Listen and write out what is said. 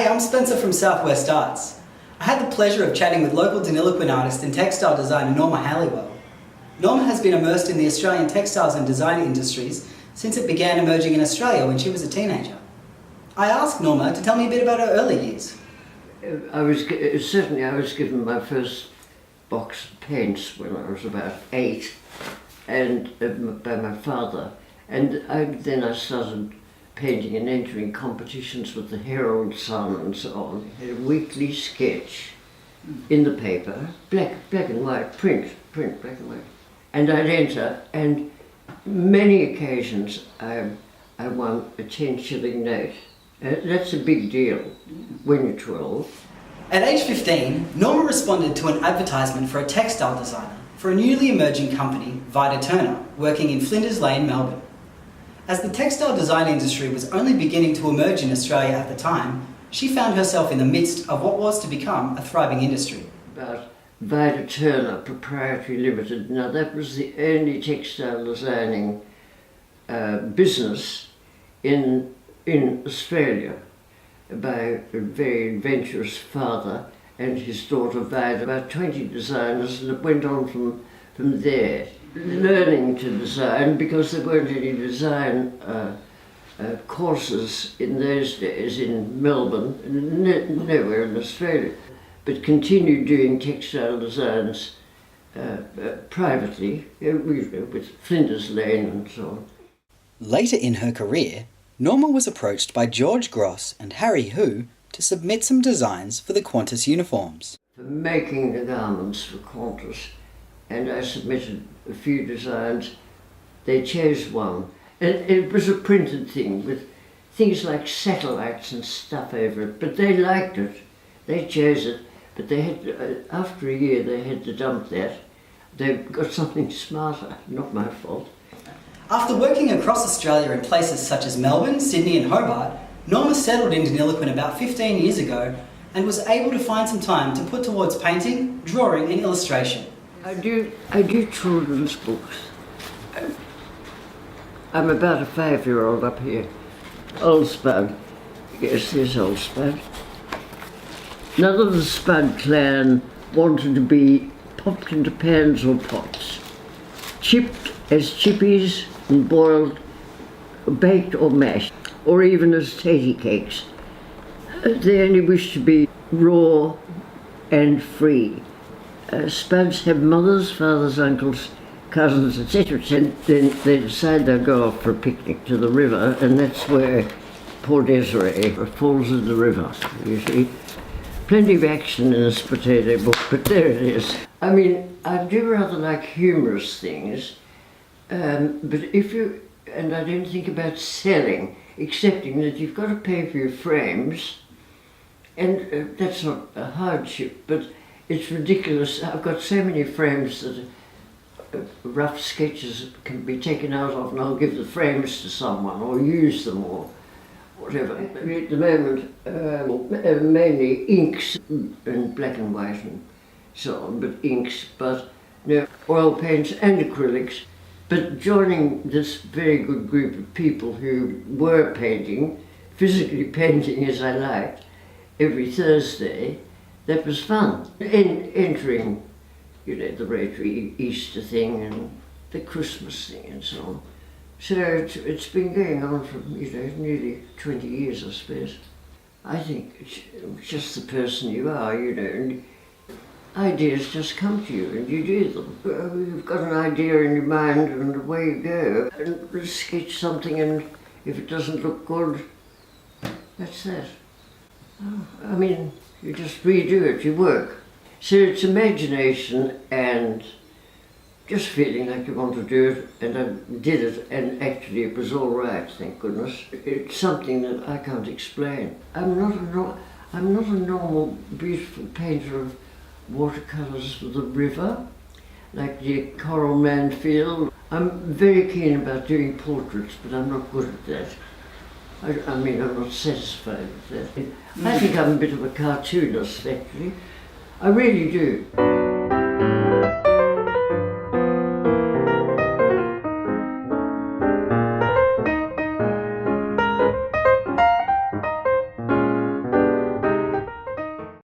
Hey, I'm Spencer from Southwest Arts. I had the pleasure of chatting with local Deniliquin artist and textile designer Norma Halliwell. Norma has been immersed in the Australian textiles and design industries since it began emerging in Australia when she was a teenager. I asked Norma to tell me a bit about her early years. I was given my first box of paints when I was about 8, and by my father, and then I started painting and entering competitions with the Herald Sun and so on. I had a weekly sketch in the paper, black and white, print, black and white, and I'd enter, and many occasions I won a 10-shilling note. That's a big deal when you're 12. At age 15, Norma responded to an advertisement for a textile designer for a newly emerging company, Vida Turner, working in Flinders Lane, Melbourne. As the textile design industry was only beginning to emerge in Australia at the time, she found herself in the midst of what was to become a thriving industry. About Vida Turner Proprietary Limited. Now that was the only textile designing business in Australia, by a very adventurous father and his daughter Vida. About 20 designers, and it went on from there. Learning to design, because there weren't any design courses in those days in Melbourne, nowhere in Australia, but continued doing textile designs privately, with Flinders Lane and so on. Later in her career, Norma was approached by George Gross and Harry Hu to submit some designs for the Qantas uniforms. For making the garments for Qantas, and I submitted a few designs. They chose one, and it was a printed thing with things like satellites and stuff over it, but they liked it. They chose it, but they had, after a year they had to dump that. They got something smarter, not my fault. After working across Australia in places such as Melbourne, Sydney and Hobart, Norma settled in Deniliquin about 15 years ago and was able to find some time to put towards painting, drawing and illustration. I do children's books. I'm about a 5-year-old up here. Old Spud. Yes, there's Old Spud. None of the Spud clan wanted to be popped into pans or pots, chipped as chippies and boiled, baked or mashed, or even as tatty cakes. They only wished to be raw and free. Spuds have mothers, fathers, uncles, cousins, etc. And then they decide they'll go off for a picnic to the river, and that's where poor Desiree falls in the river, you see. Plenty of action in this potato book, but there it is. I mean, I do rather like humorous things, but and I don't think about selling, excepting that you've got to pay for your frames, and that's not a hardship, but it's ridiculous. I've got so many frames that rough sketches can be taken out of, and I'll give the frames to someone or use them or whatever. At the moment, mainly inks and black and white and so on, but inks, but no, oil paints and acrylics. But joining this very good group of people who were painting, physically painting as I liked, every Thursday, that was fun. Entering, the Rotary Easter thing and the Christmas thing and so on. So it's been going on for, nearly 20 years, I suppose. I think it's just the person you are, and ideas just come to you and you do them. You've got an idea in your mind and away you go. And sketch something, and if it doesn't look good, that's that. I mean, you just redo it, you work. So it's imagination and just feeling like you want to do it, and I did it, and actually it was all right, thank goodness. It's something that I can't explain. I'm not a normal, beautiful painter of watercolours for the river, like the Coral Manfield. I'm very keen about doing portraits, but I'm not good at that. I mean, I'm not satisfied with that. I think I'm a bit of a cartoonist, actually. I really do.